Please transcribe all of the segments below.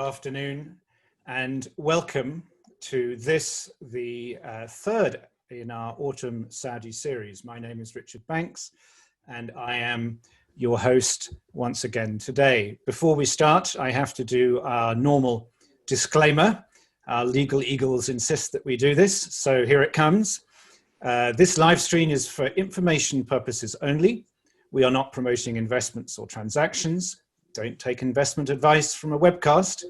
afternoon, and welcome to this, the third in our Autumn Saudi series. My name is Richard Banks, and I am your host once again today. Before we start, I have to do our normal disclaimer. Our legal eagles insist that we do this, so here it comes. This live stream is for information purposes only. We are not promoting investments or transactions. Don't take investment advice from a webcast.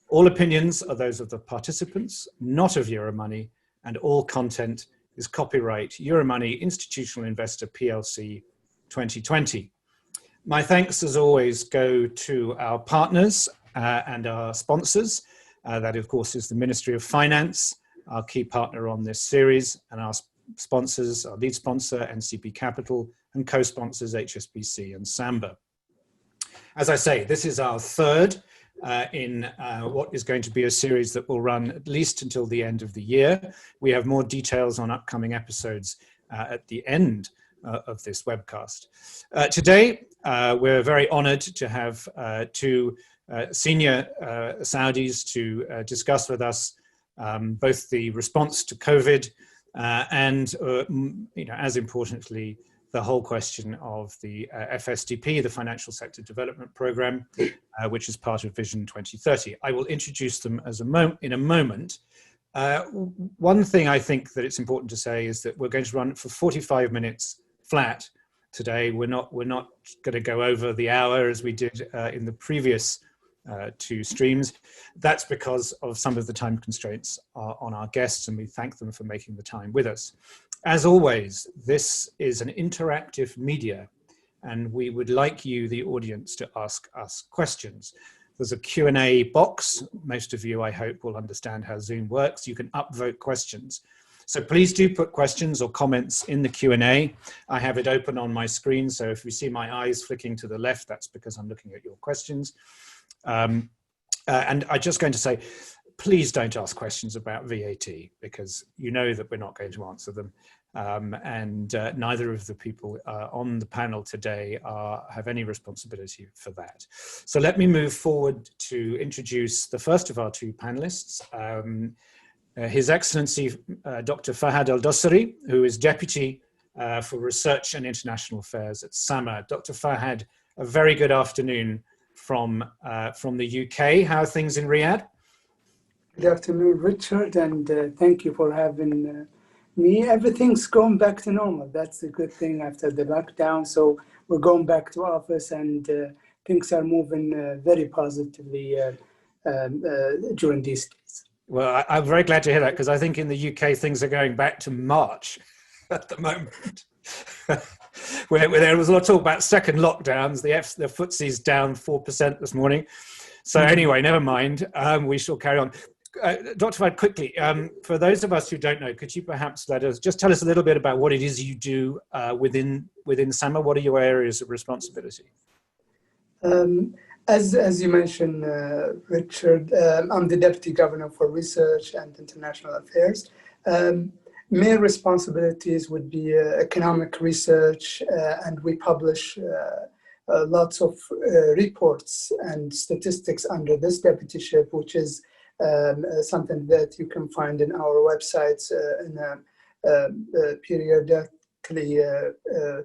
All opinions are those of the participants, not of Euromoney, and all content is copyright Euromoney Institutional Investor PLC 2020. My thanks, as always, go to our partners and our sponsors. That, of course, is the Ministry of Finance, our key partner on this series, and our sponsors, our lead sponsor, NCP Capital, and co-sponsors, HSBC and Samba. As I say, this is our third in what is going to be a series that will run at least until the end of the year. We have more details on upcoming episodes at the end of this webcast. Today, we're very honored to have two senior Saudis to discuss with us both the response to COVID and, as importantly, the whole question of the FSDP, the Financial Sector Development Programme, which is part of Vision 2030. I will introduce them as in a moment. One thing I think that it's important to say is that we're going to run for 45 minutes flat today. We're not going to go over the hour as we did in the previous two streams. That's because of some of the time constraints on our guests, and we thank them for making the time with us. As always, this is an interactive media, and we would like you, the audience, to ask us questions. There's a Q&A box. Most of you, I hope, will understand how Zoom works. You can upvote questions. So please do put questions or comments in the Q&A. I have it open on my screen, so if you see my eyes flicking to the left, that's because I'm looking at your questions. And I'm just going to say, please don't ask questions about VAT, because you know that we're not going to answer them. And neither of the people on the panel today have any responsibility for that. So let me move forward to introduce the first of our two panelists, His Excellency Dr. Fahad Al Sharif, who is Deputy for Research and International Affairs at SAMA. Dr. Fahad, a very good afternoon from the UK. How are things in Riyadh? Good afternoon, Richard, and thank you for having me. Everything's going back to normal. That's a good thing after the lockdown. So we're going back to office, and things are moving very positively during these days. Well, I'm very glad to hear that, because I think in the UK things are going back to March at the moment. where there was a lot of talk about second lockdowns. The FTSE's down 4% this morning. So anyway, never mind. We shall carry on. Dr. Fahad, quickly, for those of us who don't know, could you perhaps tell us a little bit about what it is you do within SAMA? What are your areas of responsibility? As you mentioned, Richard, I'm the Deputy Governor for Research and International Affairs. Main responsibilities would be economic research, and we publish lots of reports and statistics under this deputyship, which is something that you can find in our websites periodically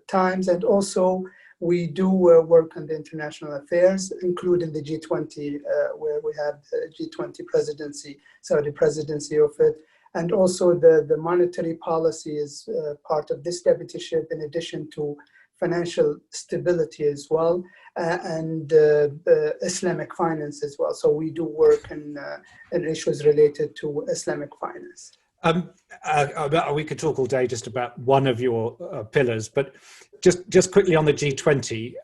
times. And also we do work on the international affairs, including the G20, where we have the G20 presidency, Saudi presidency of it. And also the monetary policy is part of this deputyship, in addition to financial stability as well, and Islamic finance as well. So we do work in issues related to Islamic finance. We could talk all day just about one of your pillars, but just quickly on the G20,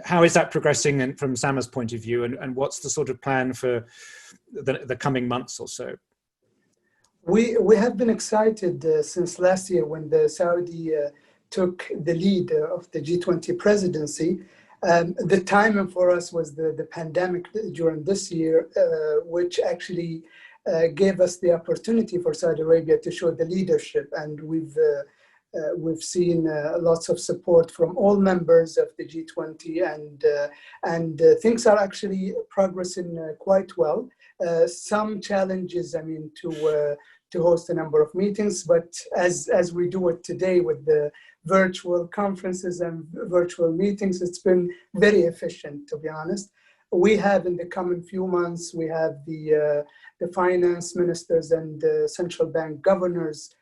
how is that progressing from SAMA's point of view, and what's the sort of plan for the coming months or so? We have been excited since last year when the Saudi took the lead of the G20 presidency. The timing for us was the pandemic during this year, which actually gave us the opportunity for Saudi Arabia to show the leadership. And we've we've seen lots of support from all members of the G20, and things are actually progressing quite well. Some challenges, I mean, to host a number of meetings, but as we do it today with the virtual conferences and virtual meetings, it's been very efficient, to be honest. We have in the coming few months, we have the finance ministers and the central bank governors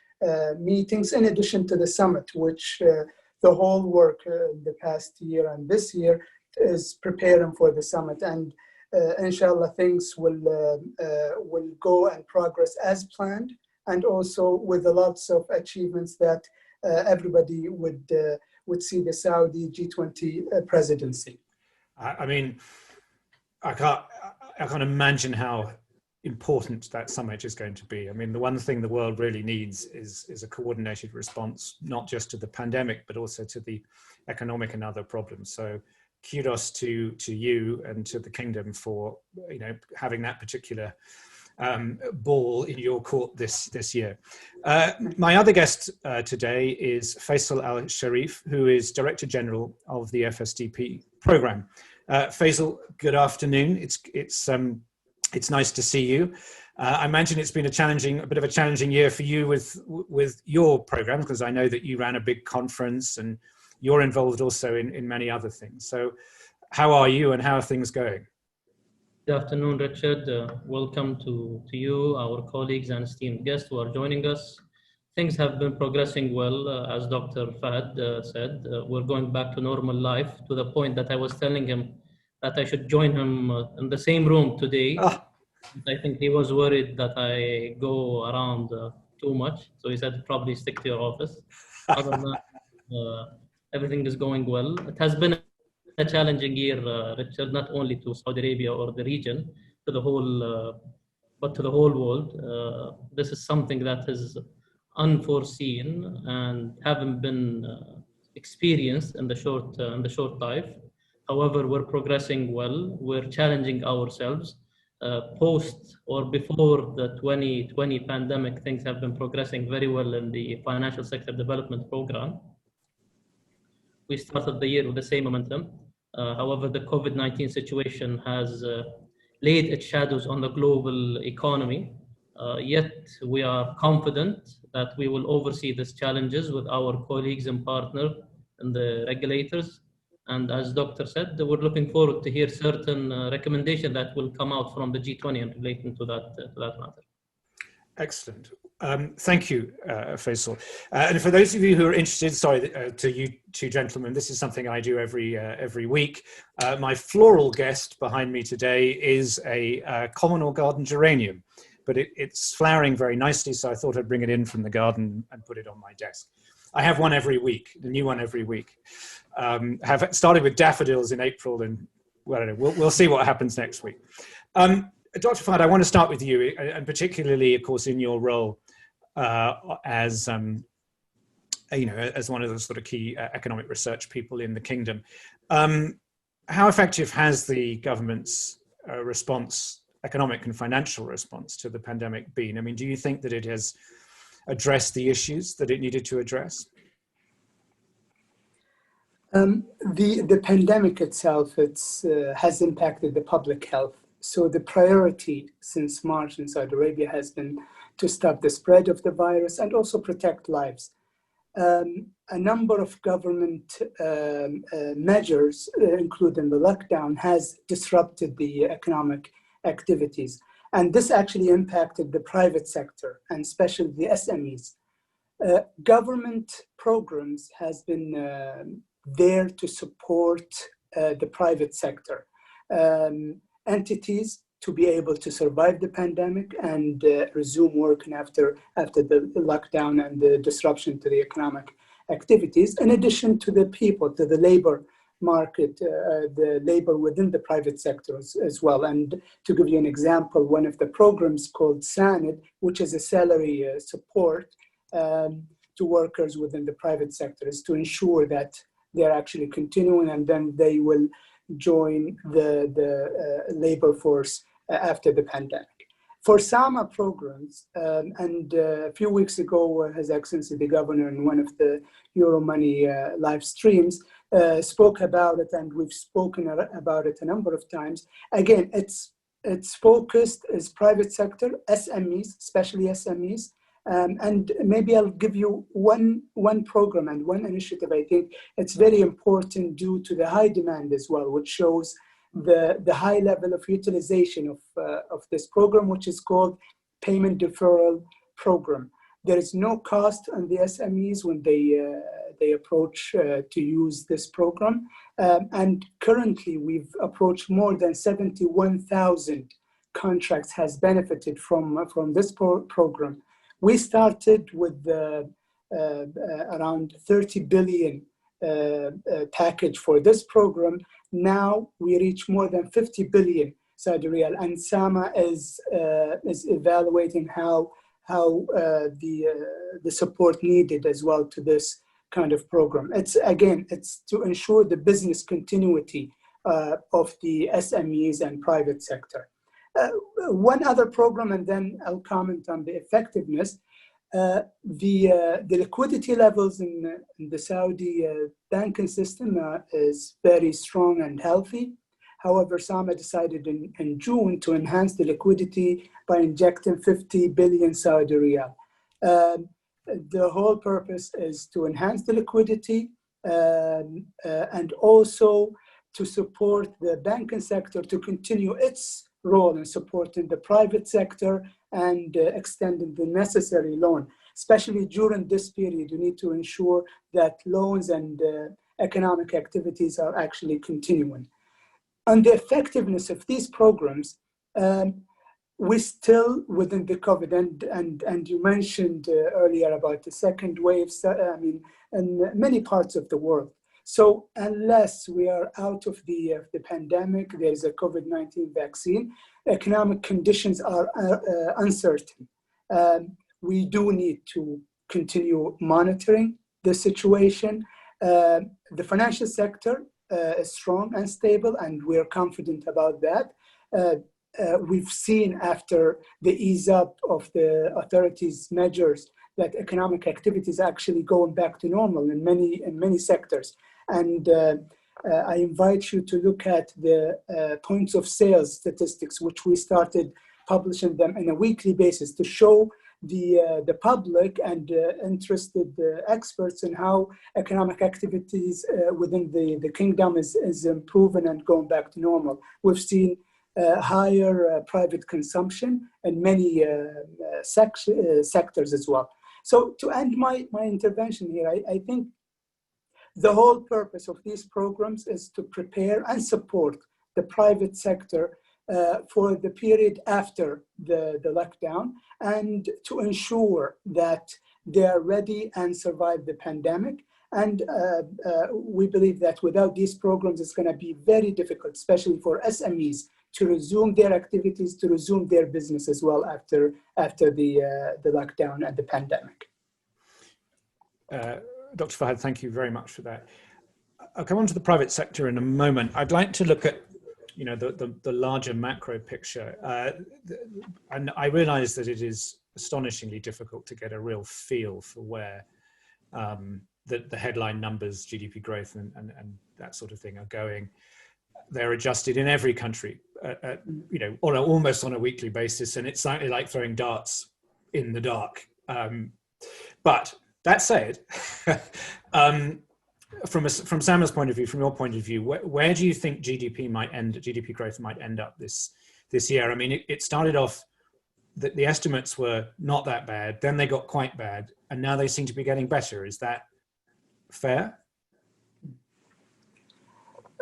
meetings, in addition to the summit, which the whole work in the past year and this year is preparing for the summit. And inshallah, things will go and progress as planned, and also with lots of achievements that everybody would see the Saudi G20 presidency. I mean, I can't imagine how important that summit is going to be. I mean, the one thing the world really needs is a coordinated response, not just to the pandemic, but also to the economic and other problems. So kudos to you and to the kingdom for, you know, having that particular ball in your court this year. My other guest today is Faisal Al Sharif, who is Director General of the FSDP program. Faisal, good afternoon. It's nice to see you. I imagine it's been a bit of a challenging year for you with your program, because I know that you ran a big conference and you're involved also in many other things. So how are you and how are things going? Good afternoon, Richard. Welcome to you, our colleagues and esteemed guests who are joining us. Things have been progressing well, as Dr. Fahd said. We're going back to normal life, to the point that I was telling him that I should join him in the same room today. Oh. I think he was worried that I go around too much. So he said, probably stick to your office. Other than that, everything is going well. It has been a challenging year, Richard, not only to Saudi Arabia or the region, to the whole, but to the whole world. This is something that is unforeseen and haven't been experienced in the short life. However, we're progressing well. We're challenging ourselves. Post or before the 2020 pandemic, things have been progressing very well in the financial sector development program. We started the year with the same momentum. However, the COVID-19 situation has laid its shadows on the global economy. Yet we are confident that we will oversee these challenges with our colleagues and partners and the regulators. And as Doctor said, we're looking forward to hear certain recommendations that will come out from the G20 and relating to that matter. Excellent. Thank you, Faisal. And for those of you who are interested, sorry, to you two gentlemen, this is something I do every week. My floral guest behind me today is a common or garden geranium, but it's flowering very nicely, so I thought I'd bring it in from the garden and put it on my desk. I have one every week, a new one every week. Have started with daffodils in April, and well, I don't know, we'll see what happens next week. Dr. Fahd, I want to start with you, and particularly, of course, in your role as you know, as one of the sort of key economic research people in the kingdom. How effective has the government's response, economic and financial response to the pandemic been? I mean, do you think that it has addressed the issues that it needed to address? The pandemic itself has impacted the public health. So the priority since March in Saudi Arabia has been to stop the spread of the virus and also protect lives. A number of government measures, including the lockdown, has disrupted the economic activities. And this actually impacted the private sector, and especially the SMEs. Government programs has been there to support the private sector entities to be able to survive the pandemic and resume working after the lockdown and the disruption to the economic activities, in addition to the people, to the labor market, the labor within the private sector as well. And to give you an example, one of the programs called SANID, which is a salary support to workers within the private sector, is to ensure that they're actually continuing and then they will join the labor force after the pandemic. For SAMA programs, and a few weeks ago, His Excellency the Governor in one of the Euromoney live streams spoke about it, and we've spoken about it a number of times. Again, it's focused as private sector, SMEs, especially SMEs. And maybe I'll give you one program and one initiative. I think it's very important due to the high demand as well, which shows the high level of utilization of this program, which is called Payment Deferral Program. There is no cost on the SMEs when they approach to use this program. And currently, we've approached more than 71,000 contracts has benefited from this program. We started with around 30 billion package for this program. Now we reach more than 50 billion Saudi Riyal, and SAMA is evaluating how the support needed as well to this kind of program. It's to ensure the business continuity of the SMEs and private sector. One other program, and then I'll comment on the effectiveness. The liquidity levels in the Saudi banking system is very strong and healthy. However, SAMA decided in June to enhance the liquidity by injecting 50 billion Saudi Riyal. The whole purpose is to enhance the liquidity and also to support the banking sector to continue its role in supporting the private sector and extending the necessary loan. Especially during this period, you need to ensure that loans and economic activities are actually continuing. On the effectiveness of these programs, we're still within the COVID, and you mentioned earlier about the second wave, in many parts of the world. So unless we are out of the pandemic, there's a COVID-19 vaccine, economic conditions are uncertain. We do need to continue monitoring the situation. The financial sector is strong and stable, and we're confident about that. We've seen after the ease up of the authorities' measures that economic activity is actually going back to normal in many sectors. And I invite you to look at the points of sales statistics, which we started publishing them on a weekly basis to show the public and interested experts in how economic activities within the kingdom is improving and going back to normal. We've seen higher private consumption in many sectors as well. So to end my intervention here, I think the whole purpose of these programs is to prepare and support the private sector for the period after the lockdown, and to ensure that they are ready and survive the pandemic. And we believe that without these programs, it's going to be very difficult, especially for SMEs, to resume their activities, to resume their business as well after the lockdown and the pandemic. Dr. Fahad, thank you very much for that. I'll come on to the private sector in a moment. I'd like to look at the larger macro picture. And I realize that it is astonishingly difficult to get a real feel for where the headline numbers, GDP growth and that sort of thing are going. They're adjusted in every country, almost on a weekly basis. And it's slightly like throwing darts in the dark. But that said, from SAMA's point of view, from your point of view, where do you think GDP growth might end up this year? I mean, it started off that the estimates were not that bad, then they got quite bad, and now they seem to be getting better. Is that fair?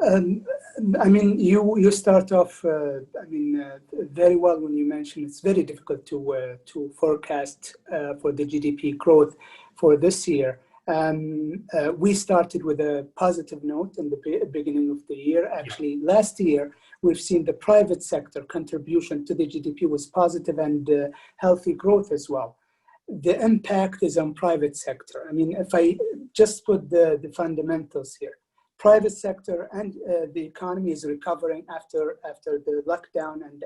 I mean, you start off, very well when you mention it's very difficult to forecast for the GDP growth for this year. We started with a positive note in the beginning of the year. Actually, last year, we've seen the private sector contribution to the GDP was positive and healthy growth as well. The impact is on private sector. I mean, if I just put the fundamentals here, private sector and the economy is recovering after the lockdown, and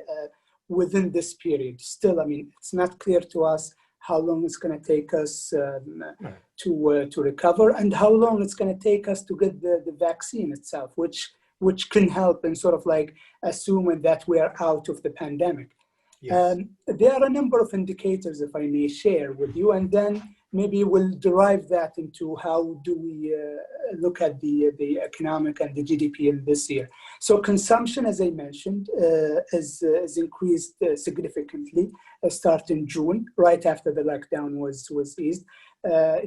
within this period. Still, I mean, it's not clear to us how long it's going to take us to recover, and how long it's going to take us to get the vaccine itself, which can help in sort of like assuming that we are out of the pandemic. Yes. There are a number of indicators, if I may share with you, and then maybe we'll derive that into how do we look at the economic and the GDP in this year. So consumption, as I mentioned, is increased significantly starting June, right after the lockdown was eased.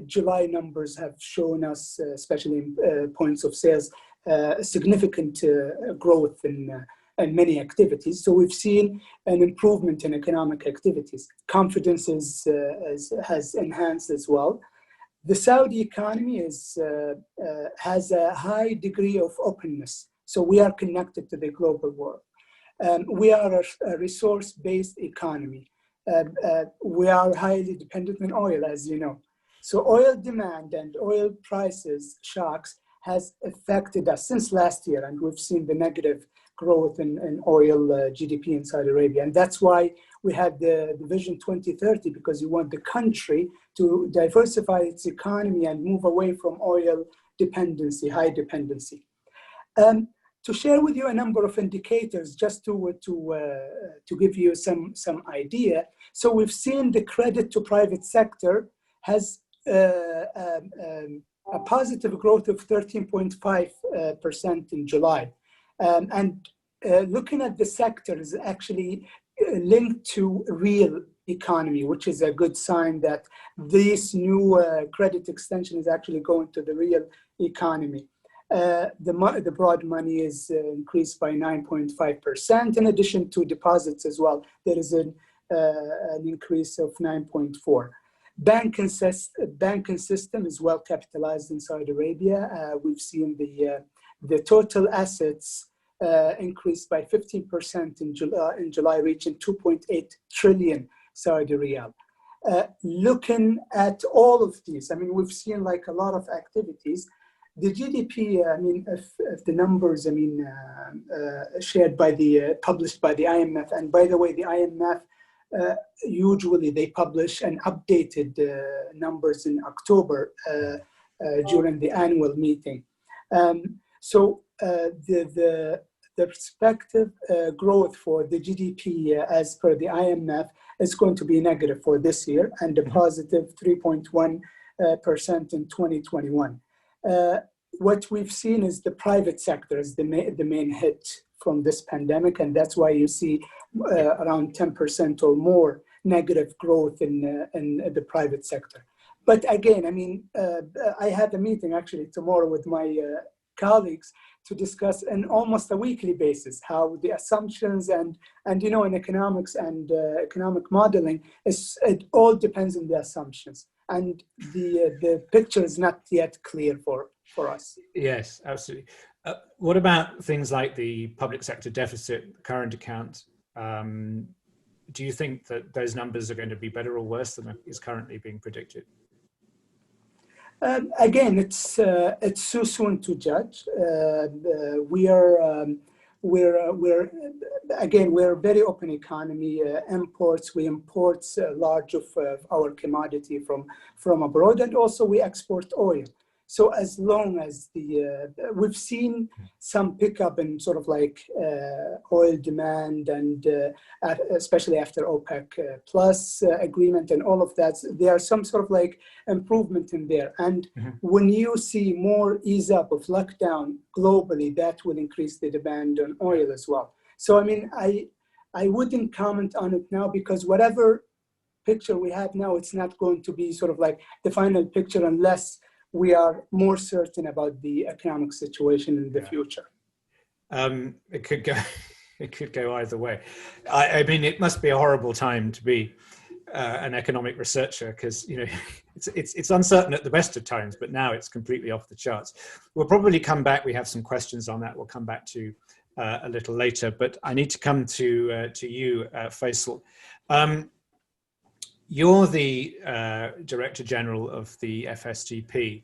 July numbers have shown us, especially in points of sales, significant growth in many activities. So we've seen an improvement in economic activities. Confidence has enhanced as well. The Saudi economy has a high degree of openness. So we are connected to the global world. We are a resource-based economy. We are highly dependent on oil, as you know. So oil demand and oil prices shocks has affected us since last year, and we've seen the negative growth in oil GDP in Saudi Arabia. And that's why we had the Vision 2030, because you want the country to diversify its economy and move away from oil dependency, high dependency. To share with you a number of indicators, just to give you some idea. So we've seen the credit to private sector has a positive growth of 13.5% in July. And looking at the sector is actually linked to real economy, which is a good sign that this new credit extension is actually going to the real economy. The broad money is increased by 9.5%, in addition to deposits as well. There is an increase of 9.4%. Banking system is well capitalized in Saudi Arabia. We've seen the total assets increased by 15% in July, reaching 2.8 trillion Saudi riyal. Looking at all of these, I mean, we've seen like a lot of activities. The GDP, I mean, if the numbers, I mean, shared by published by the IMF, and by the way, the IMF, usually they publish an updated numbers in October during the annual meeting. So the respective growth for the GDP as per the IMF is going to be negative for this year, and a positive 3.1% in 2021. What we've seen is the private sector is the main hit from this pandemic, and that's why you see around 10% or more negative growth in the private sector. But again, I mean, I had a meeting actually tomorrow with my colleagues to discuss on almost a weekly basis how the assumptions and you know, in economics and economic modeling, it all depends on the assumptions, and the picture is not yet clear for us. Yes, absolutely. What about things like the public sector deficit, current account? Do you think that those numbers are going to be better or worse than is currently being predicted? Again, it's too soon to judge. We're a very open economy. Imports, we import large of our commodity from abroad, and also we export oil. So as long as we've seen some pickup in sort of like oil demand, and especially after OPEC plus agreement and all of that, there are some sort of like improvement in there. And when you see more ease up of lockdown globally, that will increase the demand on oil as well. So I mean, I wouldn't comment on it now, because whatever picture we have now, it's not going to be sort of like the final picture unless we are more certain about the economic situation in the future. It could go either way. I mean, it must be a horrible time to be an economic researcher, because you know it's uncertain at the best of times, but now it's completely off the charts. We'll probably come back. We have some questions on that. We'll come back to a little later, but I need to come to you, Faisal. You're the Director General of the FSDP.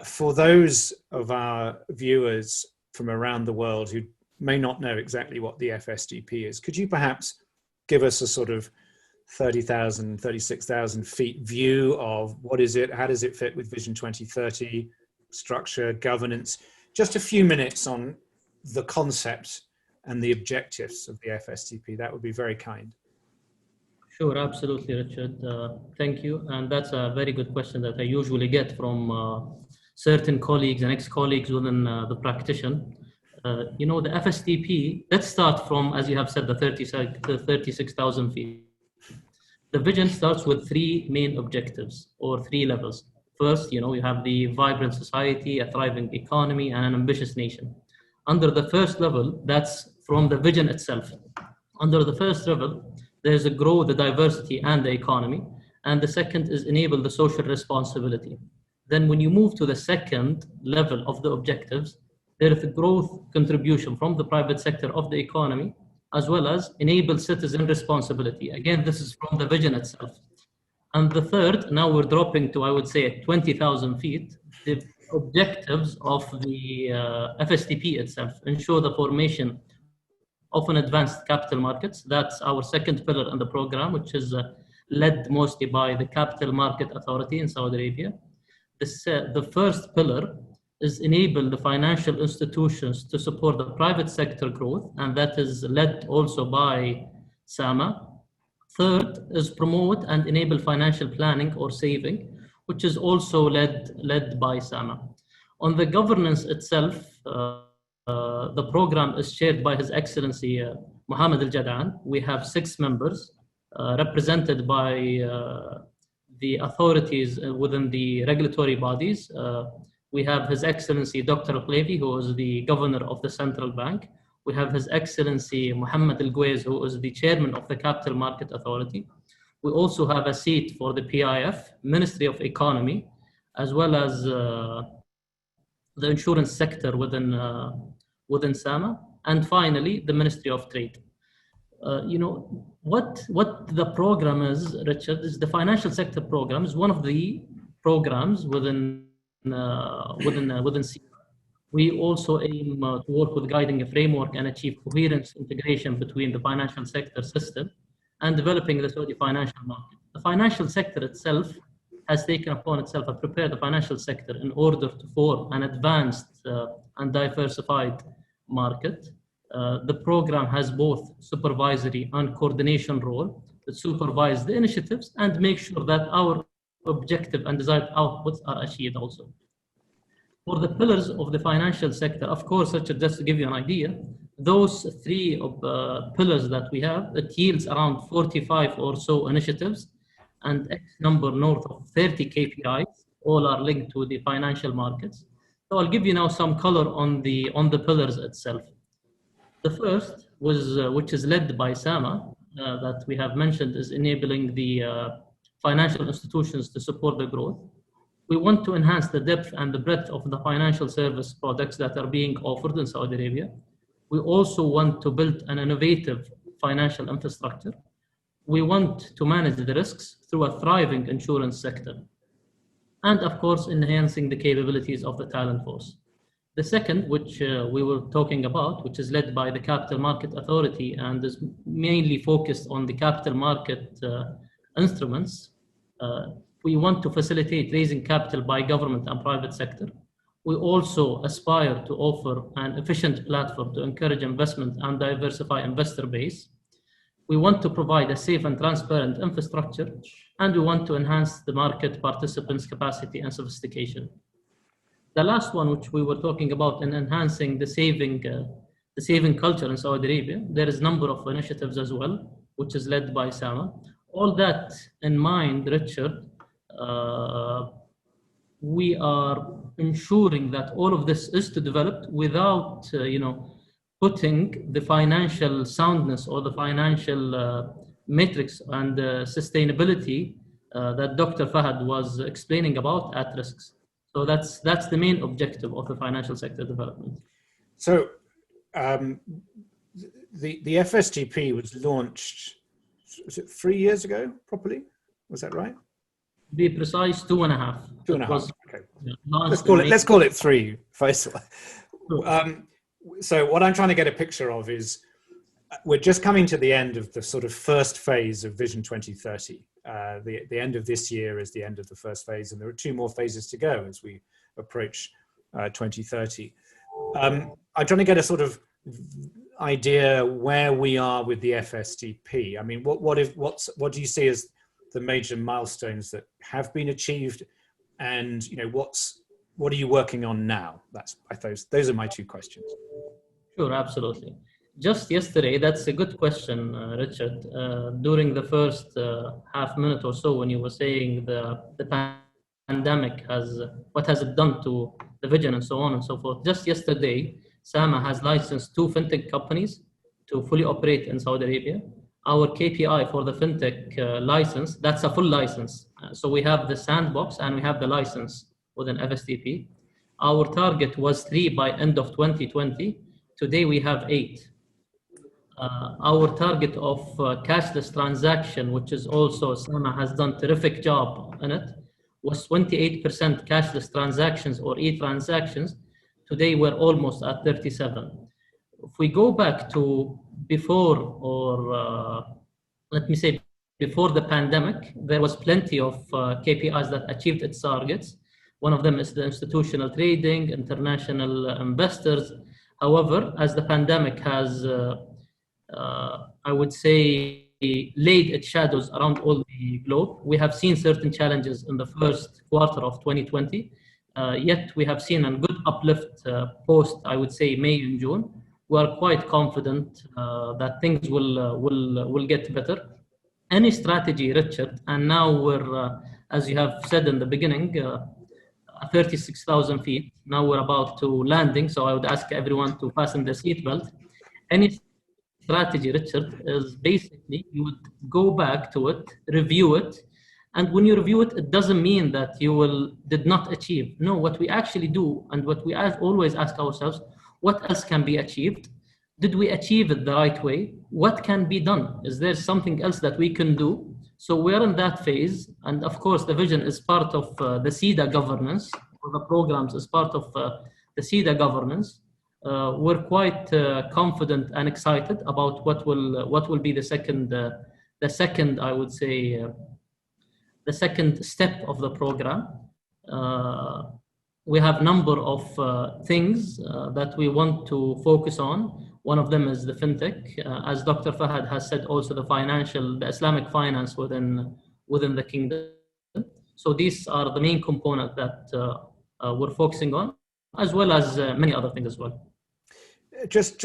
For those of our viewers from around the world who may not know exactly what the FSDP is, could you perhaps give us a sort of 30,000, 36,000 feet view of what is it, how does it fit with Vision 2030, structure, governance? Just a few minutes on the concept and the objectives of the FSDP. That would be very kind. Sure, absolutely, Richard. Thank you. And that's a very good question that I usually get from certain colleagues and ex-colleagues within the practitioner. You know, the FSDP, let's start from, as you have said, the 36,000 feet. The vision starts with three main objectives or three levels. First, you know, you have the vibrant society, a thriving economy, and an ambitious nation. Under the first level, that's from the vision itself. Under the first level, there's a grow the diversity and the economy. And the second is enable the social responsibility. Then when you move to the second level of the objectives, there is a growth contribution from the private sector of the economy, as well as enable citizen responsibility. Again, this is from the vision itself. And the third, now we're dropping to, I would say, 20,000 feet, the objectives of the FSDP itself, ensure the formation of an advanced capital markets. That's our second pillar in the program, which is led mostly by the Capital Market Authority in Saudi Arabia. The first pillar is enable the financial institutions to support the private sector growth, and that is led also by SAMA. Third is promote and enable financial planning or saving, which is also led by SAMA. On the governance itself, the program is chaired by His Excellency Mohammed Al Jadaan. We have 6 members represented by the authorities within the regulatory bodies. We have His Excellency Dr. Al-Qlayfi, who is the governor of the central bank. We have His Excellency Mohammed Al-Gwaiz, who is the chairman of the Capital Market Authority. We also have a seat for the PIF, Ministry of Economy, as well as the insurance sector within SAMA, and finally the Ministry of Trade. You know what the program is, Richard, is the financial sector program is one of the programs within SAMA. We also aim to work with guiding a framework and achieve coherence integration between the financial sector system and developing the Saudi financial market. The financial sector itself has taken upon itself to prepare the financial sector in order to form an advanced and diversified market. The program has both supervisory and coordination role to supervise the initiatives and make sure that our objective and desired outputs are achieved also. For the pillars of the financial sector, of course, Richard, just to give you an idea, those 3 pillars that we have, it yields around 45 or so initiatives and X number north of 30 KPIs, all are linked to the financial markets. So I'll give you now some color on the pillars itself. The first was, which is led by SAMA, that we have mentioned, is enabling the financial institutions to support the growth. We want to enhance the depth and the breadth of the financial service products that are being offered in Saudi Arabia. We also want to build an innovative financial infrastructure. We want to manage the risks through a thriving insurance sector. And of course, enhancing the capabilities of the talent force. The second, which we were talking about, which is led by the Capital Market Authority and is mainly focused on the capital market instruments. We want to facilitate raising capital by government and private sector. We also aspire to offer an efficient platform to encourage investment and diversify investor base. We want to provide a safe and transparent infrastructure, and we want to enhance the market participants' capacity and sophistication. The last one, which we were talking about in enhancing the saving culture in Saudi Arabia, there is a number of initiatives as well, which is led by SAMA. All that in mind, Richard, we are ensuring that all of this is to develop without, putting the financial soundness or the financial metrics and sustainability that Dr. Fahad was explaining about at risks. So that's the main objective of the financial sector development. So the FSDP was launched, was it 3 years ago, properly? Was that right? To be precise, 2.5. 2.5. Okay. Yeah, let's call it 3, Faisal. So what I'm trying to get a picture of is we're just coming to the end of the sort of first phase of Vision 2030. The end of this year is the end of the first phase, and there are 2 more phases to go as we approach 2030. I'm trying to get a sort of idea where we are with the FSDP. I mean, what do you see as the major milestones that have been achieved, and what are you working on now? Those are my 2 questions. Sure, absolutely. Just yesterday, that's a good question, Richard. During the first half minute or so, when you were saying the pandemic what has it done to the vision and so on and so forth. Just yesterday, SAMA has licensed 2 fintech companies to fully operate in Saudi Arabia. Our KPI for the fintech license, that's a full license. So we have the sandbox and we have the license within FSDP. Our target was 3 by end of 2020. Today we have 8. Our target of cashless transaction, which is also SAMA has done a terrific job in it, was 28% cashless transactions or e-transactions. Today we're almost at 37. If we go back to before, or let me say before the pandemic, there was plenty of KPIs that achieved its targets. One of them is the institutional trading, international investors. However, as the pandemic has, I would say, laid its shadows around all the globe, we have seen certain challenges in the first quarter of 2020. Yet we have seen a good uplift post, I would say, May and June. We are quite confident that things will get better. Any strategy, Richard, and now we're, as you have said in the beginning, 36,000 feet. Now we're about to landing, so I would ask everyone to fasten their seatbelt. Any strategy, Richard, is basically you would go back to it, review it, and when you review it, it doesn't mean that you did not achieve. No, what we actually do, and what we always ask ourselves, what else can be achieved? Did we achieve it the right way? What can be done? Is there something else that we can do? So we're in that phase, and of course, the vision is part of the SIDA governance, or the programs is part of the SIDA governance. We're quite confident and excited about what will be the second, I would say, the second step of the program. We have a number of things that we want to focus on. One of them is the fintech, as Dr. Fahad has said, also the Islamic finance within the kingdom. So these are the main components that we're focusing on, as well as many other things as well. Just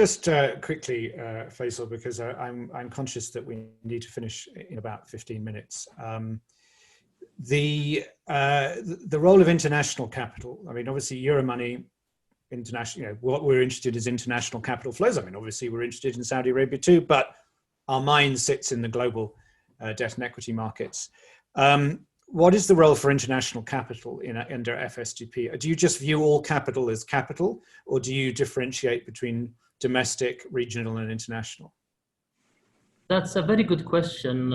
quickly, Faisal, because I'm conscious that we need to finish in about 15 minutes. The role of international capital. I mean, obviously, Euromoney, international. What we're interested in is international capital flows. I mean, obviously, we're interested in Saudi Arabia too, but our mind sits in the global debt and equity markets. What is the role for international capital under FSDP? Do you just view all capital as capital, or do you differentiate between domestic, regional, and international? That's a very good question,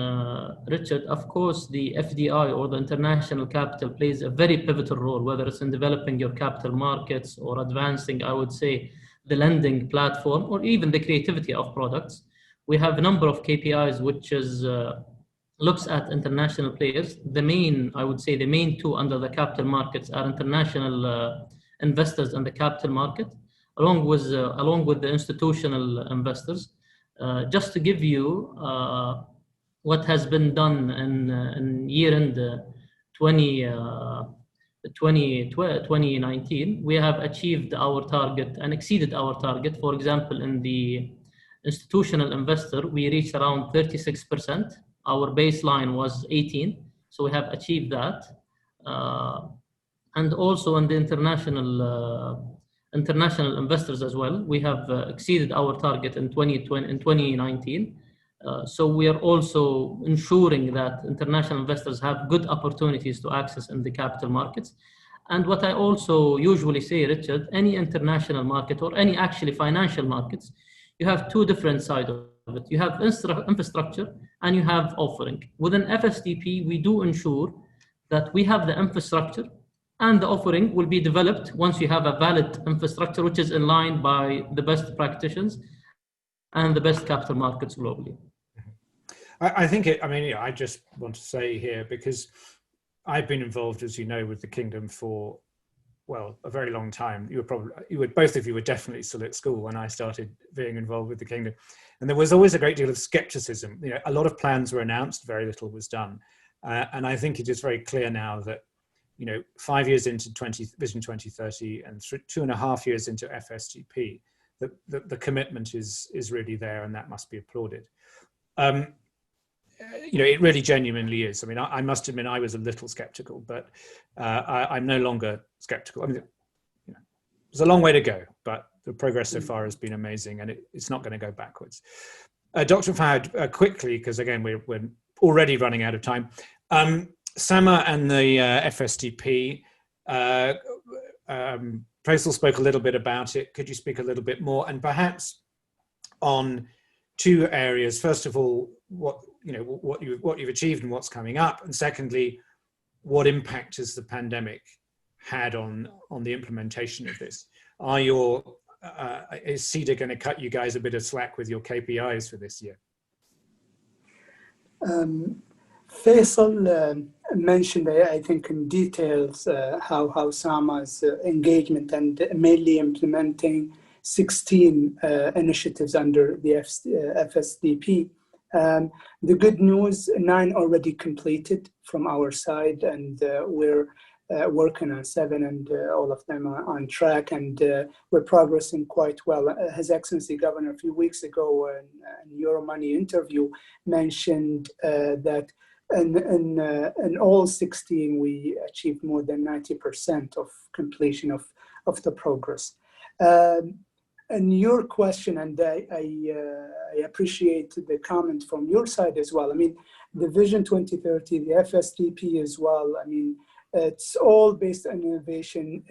Richard. Of course, the FDI or the international capital plays a very pivotal role, whether it's in developing your capital markets or advancing, I would say, the lending platform or even the creativity of products. We have a number of KPIs which looks at international players. The main 2 under the capital markets are international investors in the capital market, along with the institutional investors. Just to give you what has been done in year-end 2019, we have achieved our target and exceeded our target. For example, in the institutional investor, we reached around 36%. Our baseline was 18, so we have achieved that. And also in the international investors as well, we have exceeded our target in 2019. So we are also ensuring that international investors have good opportunities to access in the capital markets. And what I also usually say, Richard, any international market or any actually financial markets, you have 2 different sides of it. You have infrastructure and you have offering. Within FSDP, we do ensure that we have the infrastructure, and the offering will be developed once you have a valid infrastructure, which is in line by the best practitioners and the best capital markets globally. I think it, I mean, I just want to say here, because I've been involved, as you know, with the Kingdom for, well, a very long time. Both of you were definitely still at school when I started being involved with the Kingdom. And there was always a great deal of skepticism. A lot of plans were announced, very little was done. And I think it is very clear now that, 5 years into Vision 2030 and 2.5 years into FSDP, the commitment is really there, and that must be applauded. It really genuinely is. I mean, I must admit I was a little skeptical, but I'm no longer skeptical. I mean, there's a long way to go, but the progress so far has been amazing, and it's not going to go backwards. Dr. Fahad, quickly, because again, we're already running out of time. SAMA and the FSDP, Faisal spoke a little bit about it. Could you speak a little bit more? And perhaps on two areas. First of all, what you've achieved and what's coming up, and secondly, what impact has the pandemic had on the implementation of this? Is CEDA going to cut you guys a bit of slack with your KPIs for this year? Faisal mentioned, I think, in details how SAMA's engagement and mainly implementing 16 initiatives under the FSDP. The good news, 9 already completed from our side, and we're working on 7, and all of them are on track, and we're progressing quite well. His Excellency Governor a few weeks ago in Euromoney interview mentioned that in all 16 we achieved more than 90% of completion of the progress. And your question, and I appreciate the comment from your side as well. I mean, the Vision 2030, the FSDP as well. I mean, it's all based on innovation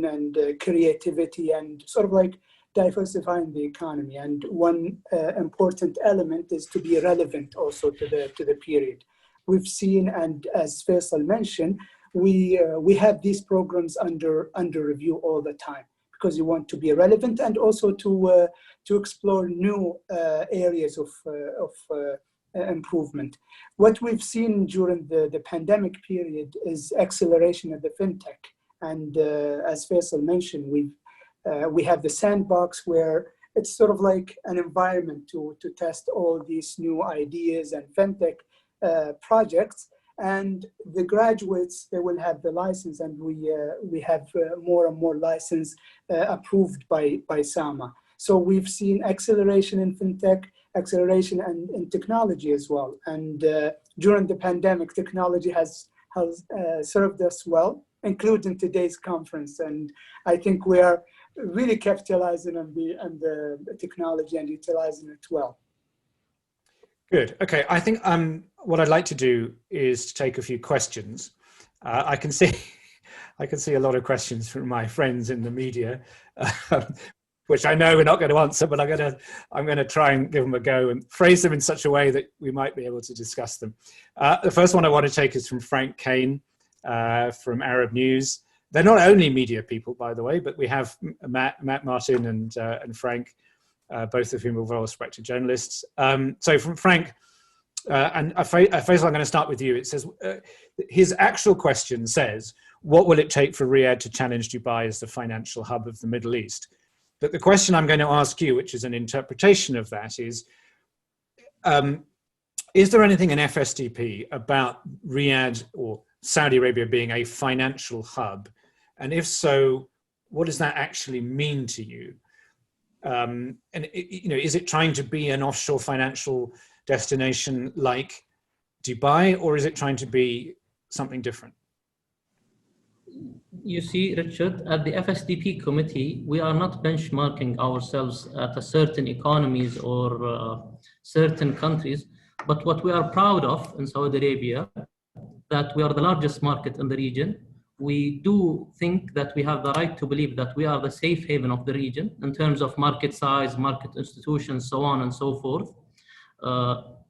and creativity, and sort of like diversifying the economy. And one important element is to be relevant also to the period. We've seen, and as Faisal mentioned, we have these programs under review all the time, because you want to be relevant and also to explore new areas of improvement. What we've seen during the pandemic period is acceleration of the fintech, and as Faisal mentioned, we have the sandbox, where it's sort of like an environment to test all these new ideas and fintech projects. And the graduates, they will have the license, and we have more and more license approved by SAMA. So we've seen acceleration in fintech, acceleration in technology as well. And during the pandemic, technology has served us well, including today's conference. And I think we are really capitalizing on the technology and utilizing it well. Good. Okay. I think what I'd like to do is to take a few questions. I can see a lot of questions from my friends in the media, which I know we're not going to answer, but I'm going to try and give them a go and phrase them in such a way that we might be able to discuss them. The first one I want to take is from Frank Kane from Arab News. They're not only media people, by the way, but we have Matt Martin and Frank, both of whom are well-respected journalists. So from Frank, and Faisal, I'm going to start with you. It says, his actual question says, what will it take for Riyadh to challenge Dubai as the financial hub of the Middle East? But the question I'm going to ask you, which is an interpretation of that, is there anything in FSDP about Riyadh or Saudi Arabia being a financial hub? And if so, what does that actually mean to you? And is it trying to be an offshore financial destination like Dubai, or is it trying to be something different? You see, Richard, at the FSDP committee, we are not benchmarking ourselves at a certain economies or certain countries, but what we are proud of in Saudi Arabia, that we are the largest market in the region. We do think that we have the right to believe that we are the safe haven of the region in terms of market size, market institutions, so on and so forth.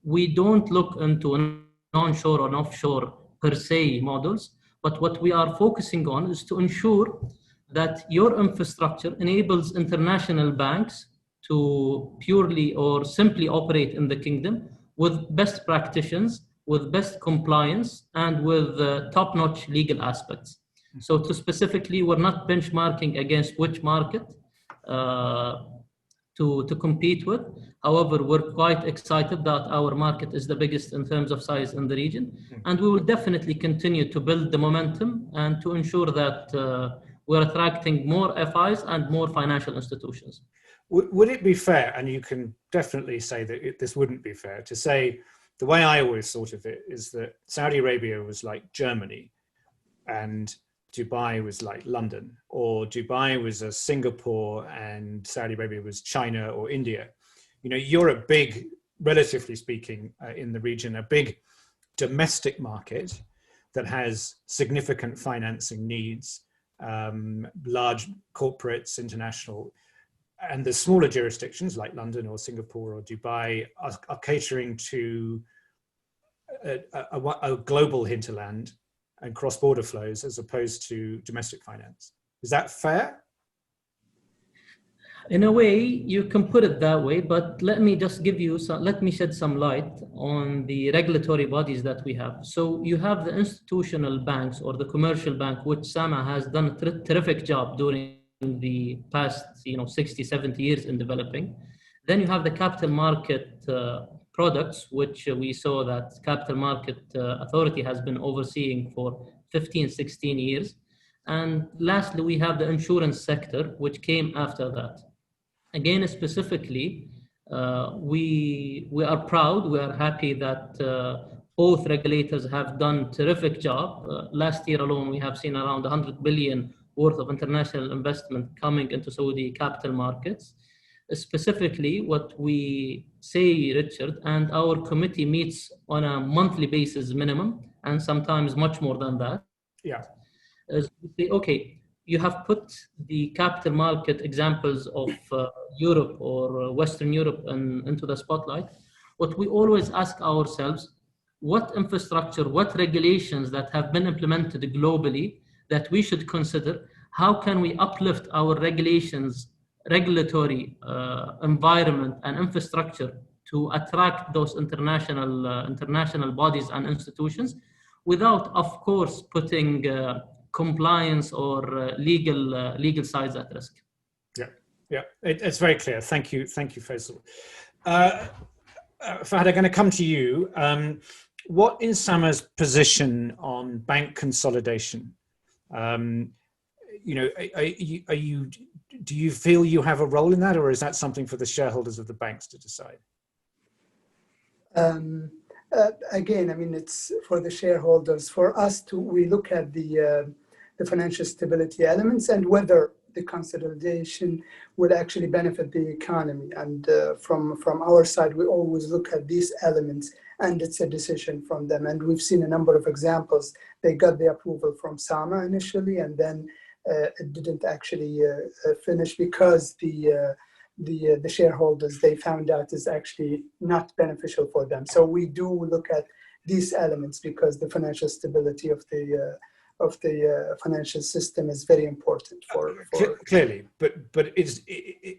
We don't look into an onshore or offshore per se models, but what we are focusing on is to ensure that your infrastructure enables international banks to purely or simply operate in the kingdom with best practitioners, with best compliance, and with top-notch legal aspects. So to specifically, we're not benchmarking against which market to compete with. However, we're quite excited that our market is the biggest in terms of size in the region, and we will definitely continue to build the momentum and to ensure that we're attracting more FIs and more financial institutions. Would it be fair, and you can definitely say that this wouldn't be fair, to say the way I always thought of it is that Saudi Arabia was like Germany and Dubai was like London, or Dubai was a Singapore and Saudi Arabia was China or India. You know, you're a big, relatively speaking, in the region, a big domestic market that has significant financing needs, large corporates, international, and the smaller jurisdictions like London or Singapore or Dubai are catering to a global hinterland and cross-border flows as opposed to domestic finance. Is that fair? In a way, you can put it that way, but let me just give you some, let me shed some light on the regulatory bodies that we have. So you have the institutional banks or the commercial bank, which SAMA has done a terrific job during the past 60, 70 years in developing. Then you have the capital market products, which we saw that Capital Market Authority has been overseeing for 15, 16 years. And lastly, we have the insurance sector, which came after that. Again, specifically, we are proud, we are happy that both regulators have done a terrific job. Last year alone, we have seen around 100 billion worth of international investment coming into Saudi capital markets. Specifically, what we say, Richard, and our committee meets on a monthly basis minimum, and sometimes much more than that. Yeah. Is we say, okay, you have put the capital market examples of Europe or Western Europe into the spotlight. What we always ask ourselves, what infrastructure, what regulations that have been implemented globally that we should consider, how can we uplift our regulations, regulatory environment and infrastructure to attract those international bodies and institutions without, of course, putting compliance or legal sides at risk. Yeah, it's very clear. Thank you, Faisal. Fahad, I'm going to come to you. What is SAMA's position on bank consolidation? Do you feel you have a role in that, or is that something for the shareholders of the banks to decide? Again, I mean, it's for the shareholders. For us we look at the financial stability elements and whether the consolidation would actually benefit the economy. And from our side, we always look at these elements, and it's a decision from them. And we've seen a number of examples. They got the approval from SAMA initially, and then it didn't actually finish because the shareholders, they found out is actually not beneficial for them. So we do look at these elements because the financial stability of the financial system is very important for clearly, but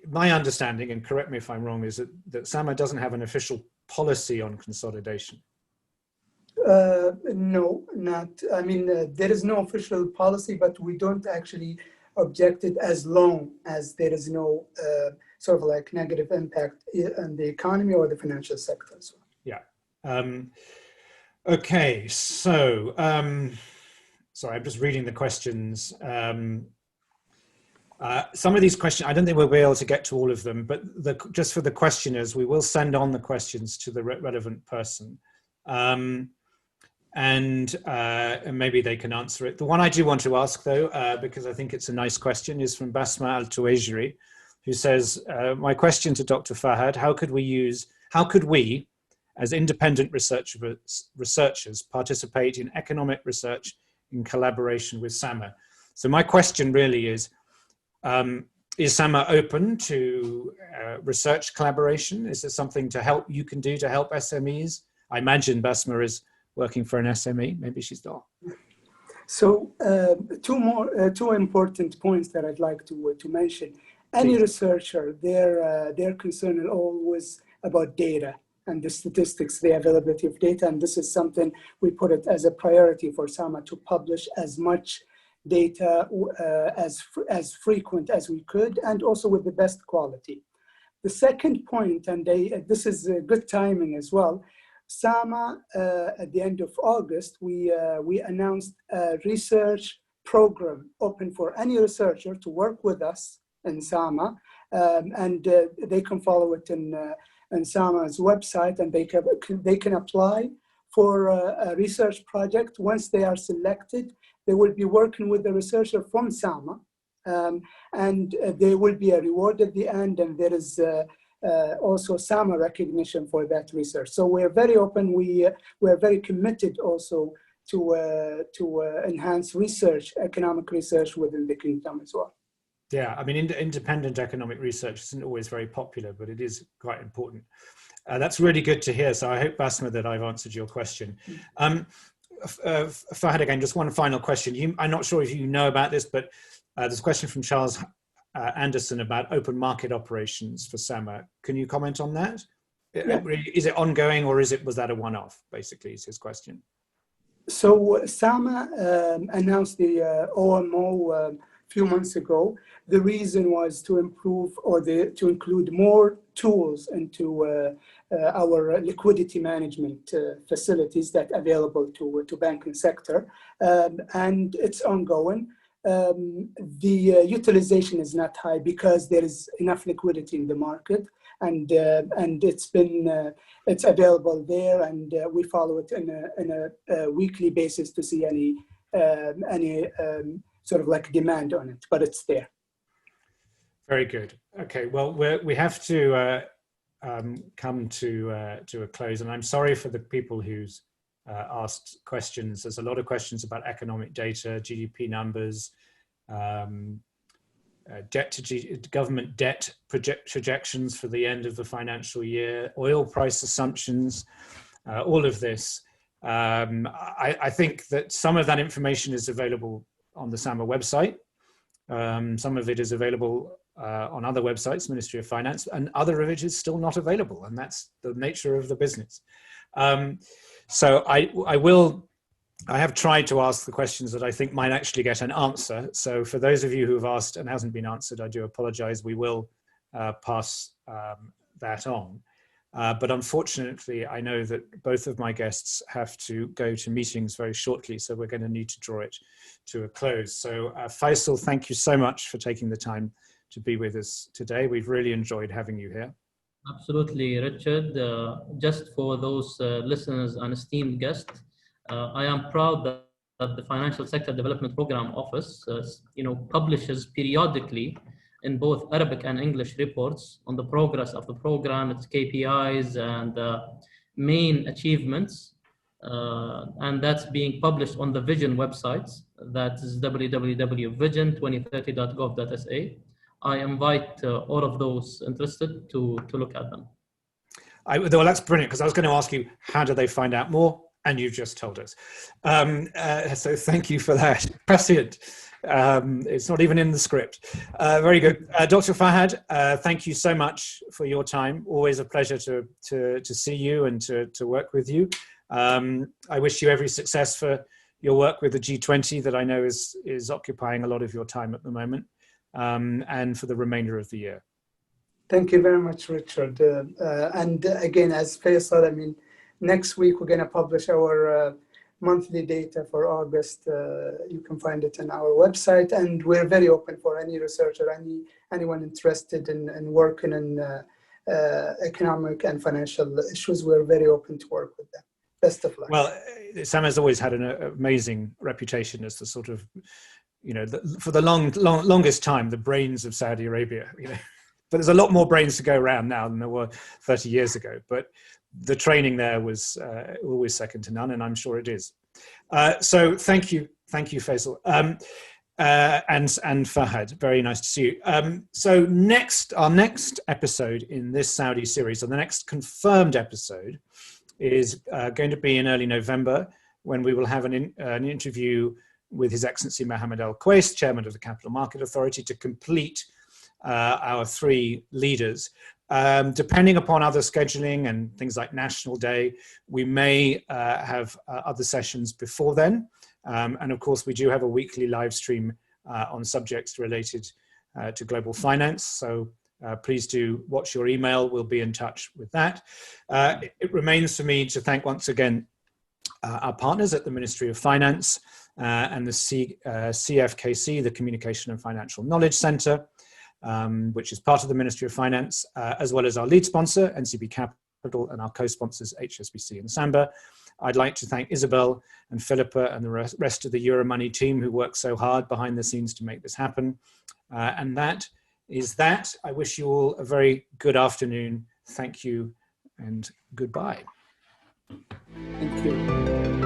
my understanding, and correct me if I'm wrong, is that SAMA doesn't have an official policy on consolidation. No, not. I mean, there is no official policy, but we don't actually object it as long as there is no sort of like negative impact on the economy or the financial sector. So. Yeah. Okay. So, sorry, I'm just reading the questions. Some of these questions, I don't think we'll be able to get to all of them, but just for the questioners, we will send on the questions to the relevant person. And maybe they can answer it. The one I do want to ask, though, because I think it's a nice question, is from Basma Al-Tuwajri, who says, my question to Dr. Fahad, how could we, as independent researchers, participate in economic research in collaboration with SAMA? So my question really is SAMA open to research collaboration? Is there something you can do to help SMEs? I imagine Basma is working for an SME. Maybe she's not. So two important points that I'd like to mention. any Please. researcher, their concern is always about data and the statistics, the availability of data. And this is something we put it as a priority for SAMA to publish as much data as frequent as we could, and also with the best quality. The second point, and this is good timing as well, SAMA, at the end of August, we announced a research program open for any researcher to work with us in SAMA, and they can follow it in SAMA's website, and they can apply for a research project. Once they are selected, they will be working with the researcher from SAMA, and there will be a reward at the end, and there is also SAMA recognition for that research. So we're very open. We're very committed also to enhance research, economic research within the kingdom as well. Yeah, I mean, independent economic research isn't always very popular, but it is quite important. That's really good to hear. So I hope, Basma, that I've answered your question. Fahad, again, just one final question. I'm not sure if you know about this, but there's a question from Charles Anderson about open market operations for SAMA. Can you comment on that? Yeah. Is it ongoing, or was that a one-off, basically, is his question. So SAMA announced the OMO a few months ago. The reason was to improve to include more tools into our liquidity management facilities that are available to banking sector, and it's ongoing. The utilization is not high because there is enough liquidity in the market, and it's available there, and we follow it in a weekly basis to see any sort of like demand on it, but it's there. Very good. Okay, well, we have to come to a close, and I'm sorry for the people who's asked questions. There's a lot of questions about economic data, GDP numbers, government debt projections for the end of the financial year, oil price assumptions, all of this. I think that some of that information is available on the SAMA website. Some of it is available on other websites, Ministry of Finance, and other of it is still not available, and that's the nature of the business. So I have tried to ask the questions that I think might actually get an answer. So for those of you who have asked and hasn't been answered, I do apologize. We will pass that on. But unfortunately, I know that both of my guests have to go to meetings very shortly, so we're going to need to draw it to a close. So Faisal, thank you so much for taking the time to be with us today. We've really enjoyed having you here. Absolutely, Richard. Just for those listeners and esteemed guests, I am proud that the Financial Sector Development Program Office, publishes periodically in both Arabic and English reports on the progress of the program, its KPIs and main achievements. And that's being published on the Vision websites. That is www.vision2030.gov.sa. I invite all of those interested to look at them. Well, that's brilliant, because I was going to ask you, how do they find out more? And you've just told us. So thank you for that. Prescient. It's not even in the script. Very good. Dr. Fahad, thank you so much for your time. Always a pleasure to see you and to work with you. I wish you every success for your work with the G20 that I know is occupying a lot of your time at the moment, and for the remainder of the year. Thank you very much, Richard. And again, as Faisal, I mean, next week we're going to publish our monthly data for August. You can find it on our website, and we're very open for any researcher, anyone interested in working in economic and financial issues. We're very open to work with them. Best of luck. Well, SAMA has always had an amazing reputation as the sort of, for the longest time, the brains of Saudi Arabia. But there's a lot more brains to go around now than there were 30 years ago. But the training there was always second to none, and I'm sure it is. So thank you, Faisal, and Fahad. Very nice to see you. So our next episode in this Saudi series, or the next confirmed episode, is going to be in early November, when we will have an interview with His Excellency Mohammed Al Quais, Chairman of the Capital Market Authority, to complete our three leaders. Depending upon other scheduling and things like National Day, we may have other sessions before then. And of course, we do have a weekly live stream on subjects related to global finance. So please do watch your email. We'll be in touch with that. It remains for me to thank once again our partners at the Ministry of Finance and the CFKC, the Communication and Financial Knowledge Centre, which is part of the Ministry of Finance, as well as our lead sponsor, NCB Capital, and our co-sponsors, HSBC and Samba. I'd like to thank Isabel and Philippa and the rest of the Euromoney team who worked so hard behind the scenes to make this happen. And that is that. I wish you all a very good afternoon. Thank you and goodbye. Thank you.